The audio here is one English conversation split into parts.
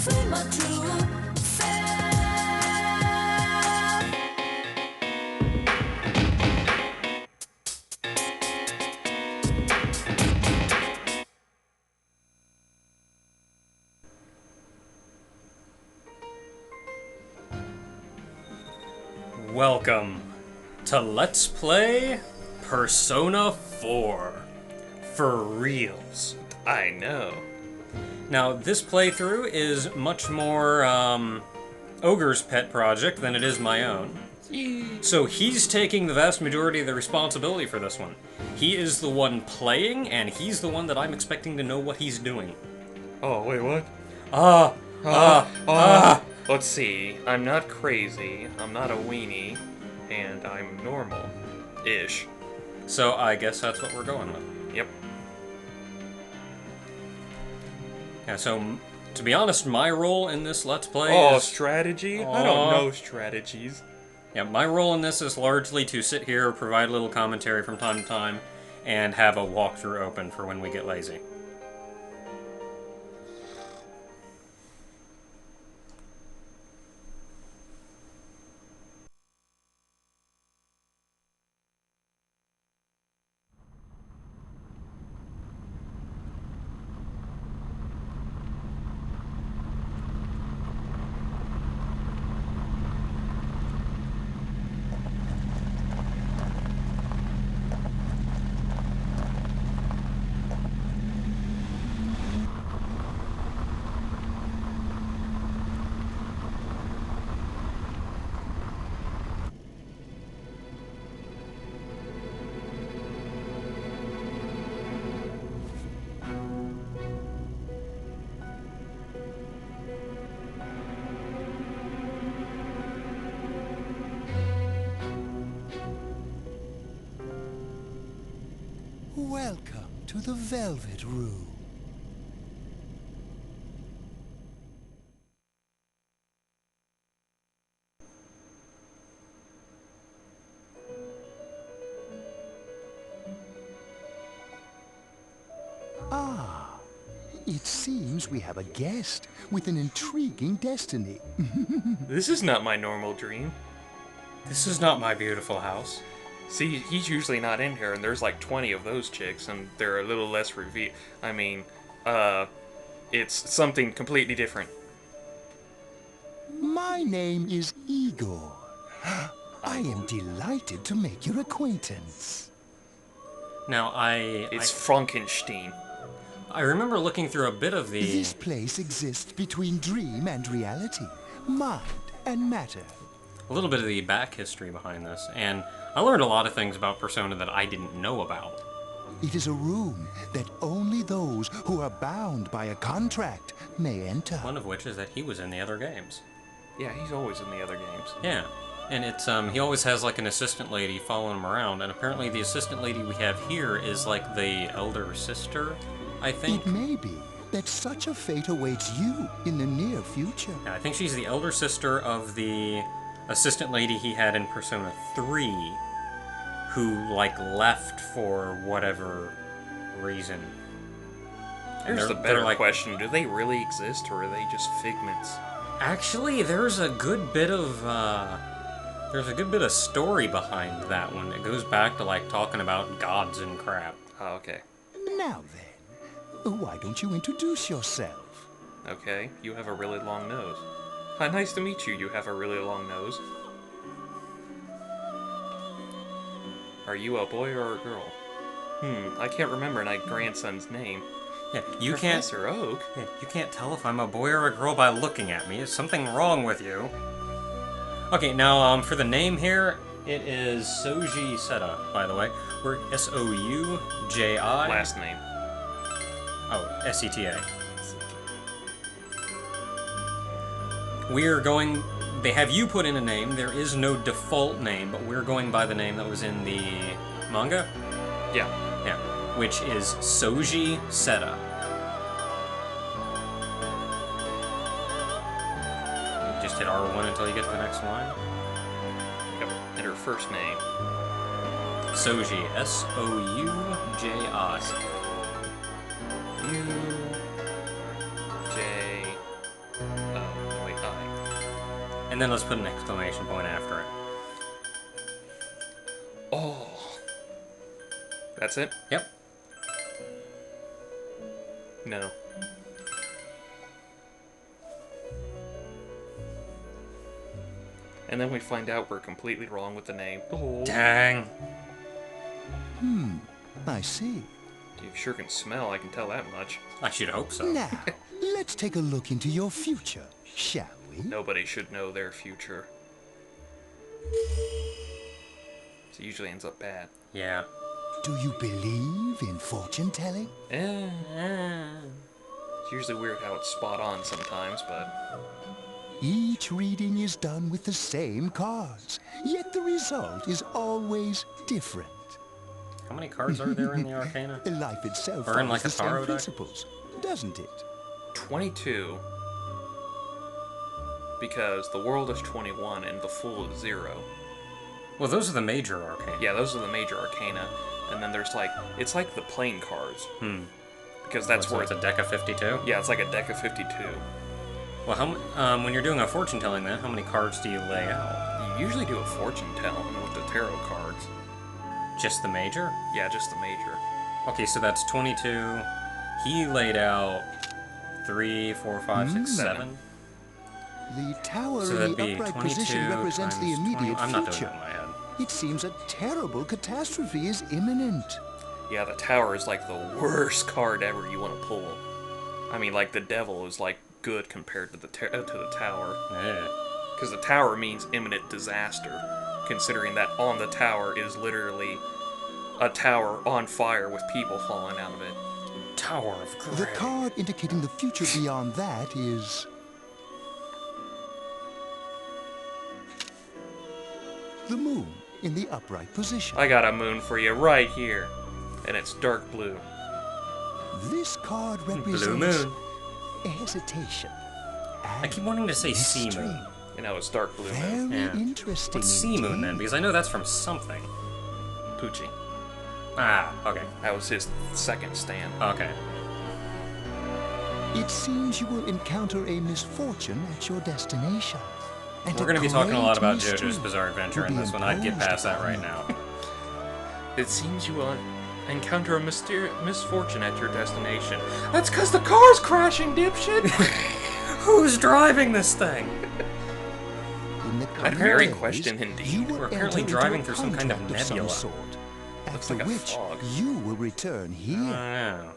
free my true self. Welcome to Let's Play Persona 4. For reals. I know. Now, this playthrough is much more Ogre's pet project than it is my own. So he's taking the vast majority of the responsibility for this one. He is the one playing, and he's the one that I'm expecting to know what he's doing. Oh, wait, what? Let's see. I'm not crazy, I'm not a weenie, and I'm normal-ish. So I guess that's what we're going with. Yep. Yeah, so to be honest, my role in this Let's Play is... strategy? I don't know strategies. Yeah, my role in this is largely to sit here, provide a little commentary from time to time, and have a walkthrough open for when we get lazy. Welcome to the Velvet Room. Ah, it seems we have a guest with an intriguing destiny. This is not my normal dream. This is not my beautiful house. See, he's usually not in here, and there's like 20 of those chicks, and they're a little less it's something completely different. My name is Igor. I am delighted to make your acquaintance. Now, It's Frankenstein. I remember looking through a bit of the... This place exists between dream and reality, mind and matter. a little bit of the back history behind this, and I learned a lot of things about Persona that I didn't know about. It is a room that only those who are bound by a contract may enter. One of which is that he was in the other games. Yeah, he's always in the other games. Yeah, and it's he always has like an assistant lady following him around, and apparently the assistant lady we have here is like the elder sister, I think. It may be that such a fate awaits you in the near future. Yeah, I think she's the elder sister of the assistant lady he had in Persona 3, who, like, left for whatever reason. Here's the better question. Do they really exist, or are they just figments? Actually, there's a good bit of story behind that one. It goes back to, like, talking about gods and crap. Oh, okay. Now then, why don't you introduce yourself? Okay, you have a really long nose. Hi, nice to meet you. You have a really long nose. Are you a boy or a girl? I can't remember my grandson's name. Yeah, Professor Oak? Yeah, you can't tell if I'm a boy or a girl by looking at me. Is something wrong with you? Okay, now, for the name here, it is Soji Seta, by the way. We're S-O-U-J-I. Last name. Oh, S-E-T-A. We are going... They have you put in a name. There is no default name, but we're going by the name that was in the manga. Yeah. Yeah. Which is Soji Seta. Just hit R1 until you get to the next line. Yep. And her first name. Soji. S-O-U-J-I. U-J... And then let's put an exclamation point after it. Oh. That's it? Yep. No. And then we find out we're completely wrong with the name. Oh. Dang. I see. You sure can smell, I can tell that much. I should hope so. Now, let's take a look into your future, shall we? Nobody should know their future. So it usually ends up bad. Yeah. Do you believe in fortune telling? It's usually weird how it's spot on sometimes, but... Each reading is done with the same cards, yet the result is always different. How many cards are there in the Arcana? Life itself Or in, follows like, a the same tarot deck? principles, doesn't it? 22. Because the world is 21 and the Fool is 0. Well, those are the major Arcana. Yeah, those are the major arcana. And then there's like, it's like the playing cards. Because that's where it's a deck of 52? Yeah, it's like a deck of 52. Well, when you're doing a fortune telling then, how many cards do you lay out? You usually do a fortune telling with the tarot cards. Just the major? Yeah, just the major. Okay, so that's 22. He laid out 3, 4, 5, 6, 7. The tower So in that'd the be upright 22 position represents the times 20. immediate I'm not doing future. it in my head. It seems a terrible catastrophe is imminent. Yeah, the tower is like the worst card ever you want to pull. I mean, like the devil is like good compared to the tower. Yeah. Because the tower means imminent disaster, considering that on the tower is literally a tower on fire with people falling out of it. Tower of The Grey. card indicating the future beyond that is... the moon in the upright position. I got a moon for you right here, and it's dark blue. This card Blue represents moon. a hesitation. I keep wanting to say sea mystery. moon. You know, it's dark blue Very moon. Yeah. interesting. What's sea moon then? indeed. Because I know that's from something. Poochie. Ah, okay. That was his second stand. Okay. It seems you will encounter a misfortune at your destination. And We're going to be talking a lot great about mystery JoJo's Bizarre Adventure will in be this one. I'd get imposed past that right upon now. It seems you will encounter a misfortune at your destination. That's because the car's crashing, dipshit! Who's driving this thing? In the I'd coming very days, question indeed. you will We're apparently enter driving into a through some kind of contract some nebula. sort, Looks after like a which fog. you will return here. Oh.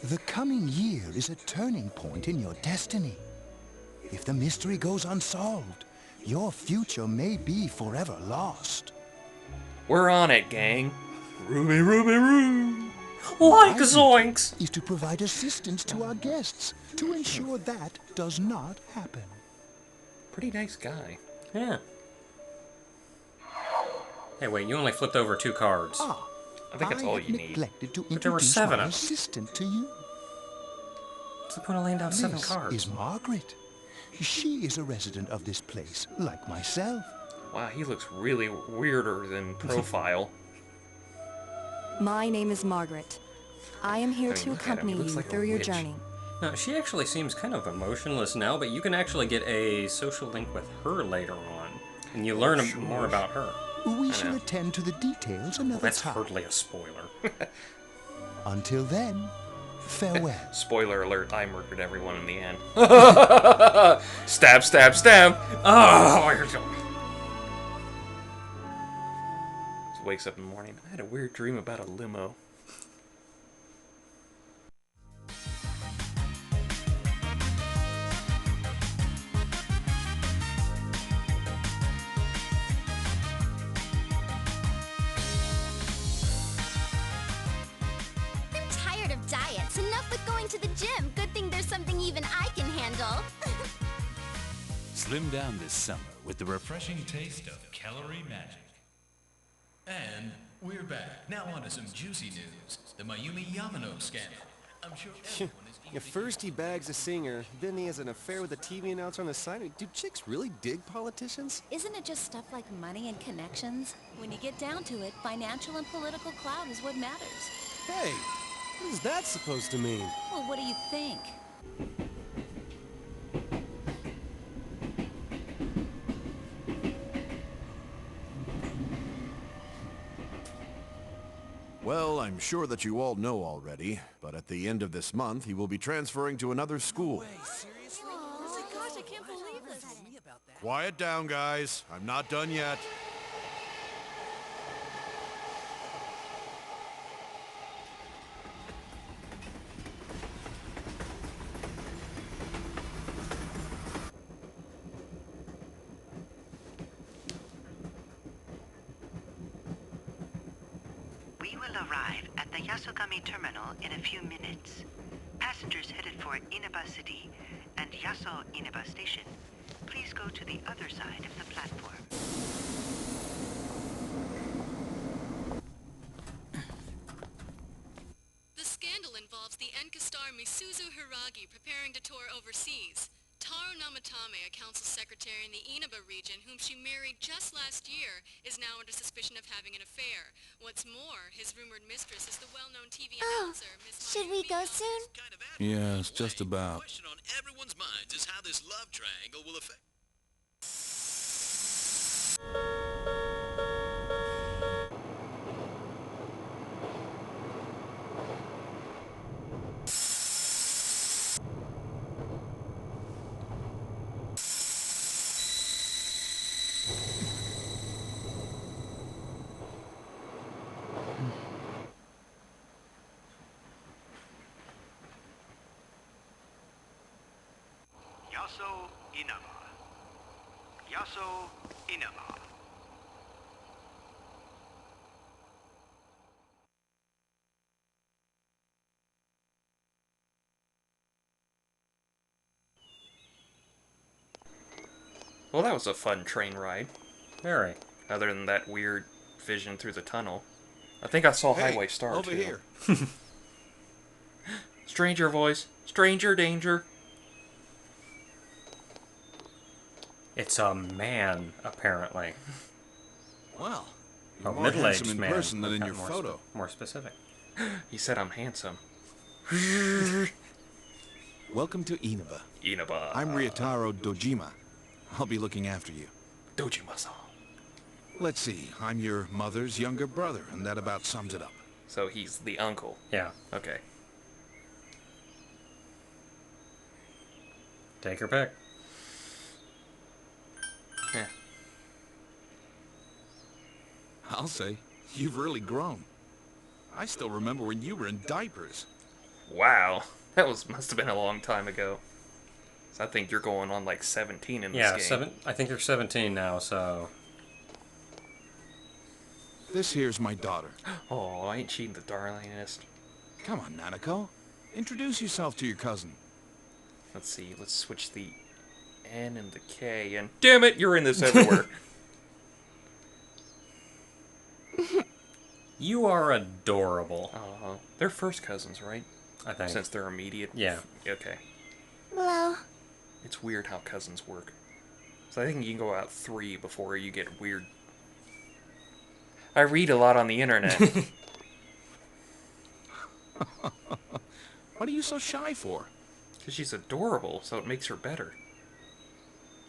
The coming year is a turning point in your destiny. If the mystery goes unsolved, your future may be forever lost. We're on it, gang. Ruby, Ruby, Roo! Like My zoinks! duty is to provide assistance to our guests to ensure that does not happen. Pretty nice guy. Yeah. Hey, wait, you only flipped over 2 cards. Ah, I think that's all have you need. neglected to But there were introduce 7 my of them. assistant to you. What's the point of laying down 7 This cards? is Margaret. She is a resident of this place, like myself. Wow, he looks really weirder than profile. My name is Margaret. I am here I mean, to look at him. accompany He looks you like a through your witch. journey. No, she actually seems kind of emotionless now, but you can actually get a social link with her later on. And you learn more about her. We shall attend to the details another That's time. hardly a spoiler. Until then, farewell. Spoiler alert, I murdered everyone in the end. Stab, stab, stab! Oh, you're so... He wakes up in the morning. I had a weird dream about a limo. I'm tired of diets. Enough with going to the gym. Good thing there's something even I can handle. Slim down this summer with the refreshing taste of calorie magic. And we're back. Now on to some juicy news. The Mayumi Yamano scandal. I'm sure everyone is If first he bags a singer, then he has an affair with a TV announcer on the side. Do chicks really dig politicians? Isn't it just stuff like money and connections? When you get down to it, financial and political clout is what matters. Hey, what is that supposed to mean? Well, what do you think? Well, I'm sure that you all know already, but at the end of this month, he will be transferring to another school. Oh my gosh, I can't believe this. Quiet down, guys. I'm not done yet. We will arrive at the Yasogami terminal in a few minutes. Passengers headed for Inaba City and Yaso Inaba Station, please go to the other side of the platform. The scandal involves the Enka star Misuzu Hiragi preparing to tour overseas. Taro Namatame, a council secretary in the Inaba region, whom she married just last year, is now under suspicion of having an affair. What's more, his rumored mistress is the well-known TV announcer, Miss Should we go soon? Yes, just about. question on everyone's minds is how this love triangle will affect... Yaso Inaba. Yaso Inaba. Well, that was a fun train ride. Very. Other than that weird vision through the tunnel. I think I saw Highway Star, over too. here. Stranger voice. Stranger danger. It's a man, apparently. Well, A you're more middle-aged handsome in man. person than in Got your more photo. more specific. He said I'm handsome. Welcome to Inaba. Inaba. I'm Ryotaro Dojima. I'll be llooking after you. Dojima-san. Let's see, I'm your mother's younger brother, and that about sums it up. So he's the uncle. Yeah. Okay. Take your pick. Yeah. I'll say, you've really grown. I still remember when you were in diapers. Wow. That must have been a long time ago. So I think you're going on like 17 in this game. I think you're 17 now, so... This here's my daughter. Oh, ain't she the darlingest? Come on, Nanako. Introduce yourself to your cousin. Let's see, let's switch the N and the K, and damn it, you're in this everywhere. You are adorable. They're first cousins, right? I think. Since they're immediate. Yeah. Okay. Hello. It's weird how cousins work. So I think you can go out 3 before you get weird. I read a lot on the internet. What are you so shy for? Because she's adorable, so it makes her better.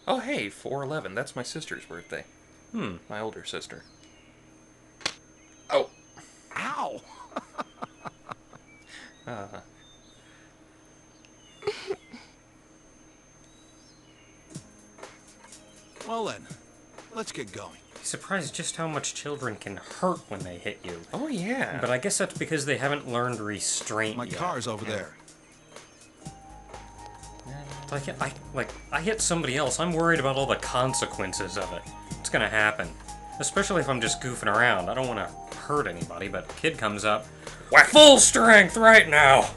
Oh, hey, 4/11. That's my sister's birthday. My older sister. Oh. Ow! Well then, let's get going. Surprised just how much children can hurt when they hit you. Oh, yeah. But I guess that's because they haven't learned restraint My yet. car's over there. I hit somebody else. I'm worried about all the consequences of it. It's gonna happen. Especially if I'm just goofing around. I don't want to hurt anybody, but kid comes up. Whack. Full strength right now!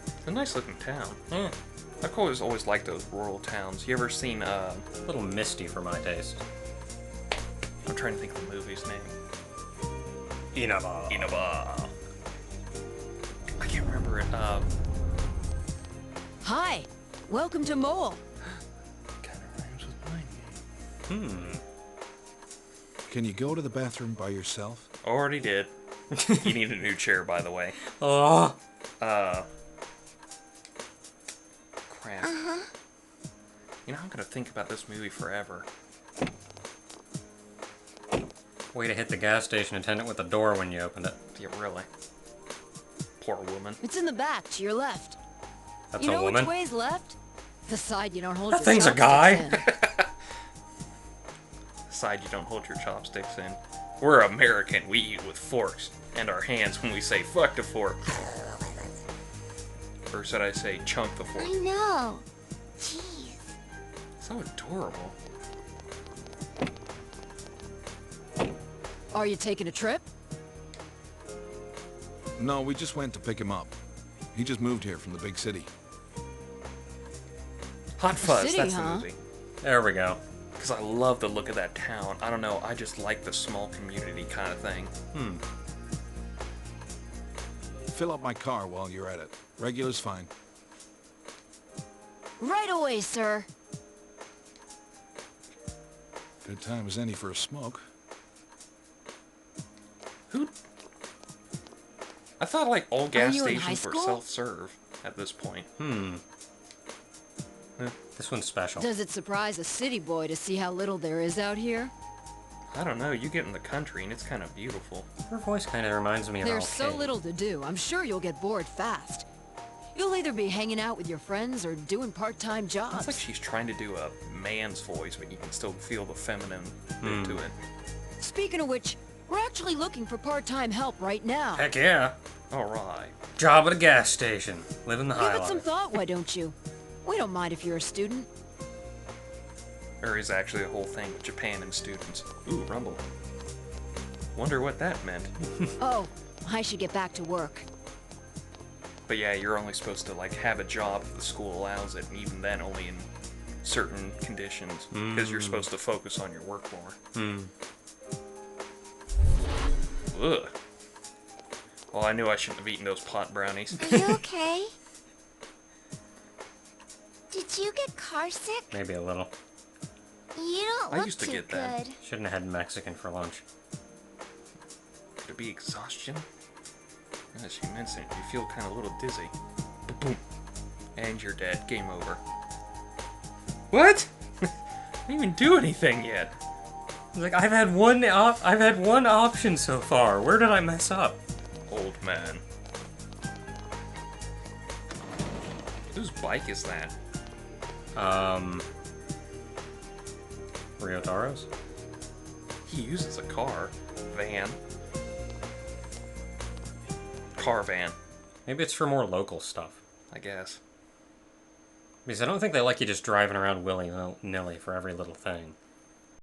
It's a nice looking town. Yeah. I've always liked those rural towns. You ever seen, A little misty for my taste. I'm trying to think of the movie's name. Inaba. Inaba. I can't remember it. Hi, welcome to Mole. Kind of rhymes with my name. Can you go to the bathroom by yourself? Already did. You need a new chair, by the way. Oh. Crap. Uh-huh. You know, I'm gonna think about this movie forever. Way to hit the gas station attendant with the door when you opened it. Yeah, really. Poor woman. It's in the back, to your left. That's you a know woman? which way's left? The side you don't hold That your thing's a chopsticks guy. in. Side you don't hold your chopsticks in. We're American. We eat with forks and our hands when we say fuck the fork. Or should I say chunk the fork? I know. Jeez. So adorable. Are you taking a trip? No, we just went to pick him up. He just moved here from the big city. Hot Fuzz, city, that's huh? the movie. There we go. Because I love the look of that town. I don't know, I just like the small community kind of thing. Fill up my car while you're at it. Regular's fine. Right away, sir. Good time as any for a smoke. Who? I thought like all gas you in high stations were school? self-serve at this point. This one's special. Does it surprise a city boy to see how little there is out here? I don't know, you get in the country and it's kind of beautiful. Her voice kind of reminds me of There's so Alcade. little to do, I'm sure you'll get bored fast. You'll either be hanging out with your friends or doing part-time jobs. It's like she's trying to do a man's voice, but you can still feel the feminine bit to it. Speaking of which, we're actually looking for part-time help right now. Heck yeah. Alright. Job at a gas station. Living the Give high it some life. thought, why don't you? We don't mind if you're a student. There is actually a whole thing with Japan and students. Ooh, rumble. Wonder what that meant. Oh, I should get back to work. But yeah, you're only supposed to like have a job if the school allows it, and even then only in certain conditions, because you're supposed to focus on your work more. Ugh. Well, I knew I shouldn't have eaten those pot brownies. Are you okay? Did you get car sick? Maybe a little. You don't I look used to too get that. good. Shouldn't have had Mexican for lunch. Could it be exhaustion? As you mentioned, you feel kind of a little dizzy. Boom. And you're dead. Game over. What? I didn't even do anything yet. Like I've had one option so far. Where did I mess up? Old man. Whose bike is that? Ryotaro's? He uses a car. Van. Car van, Maybe it's for more local stuff. I guess. Because I don't think they like you just driving around willy-nilly for every little thing.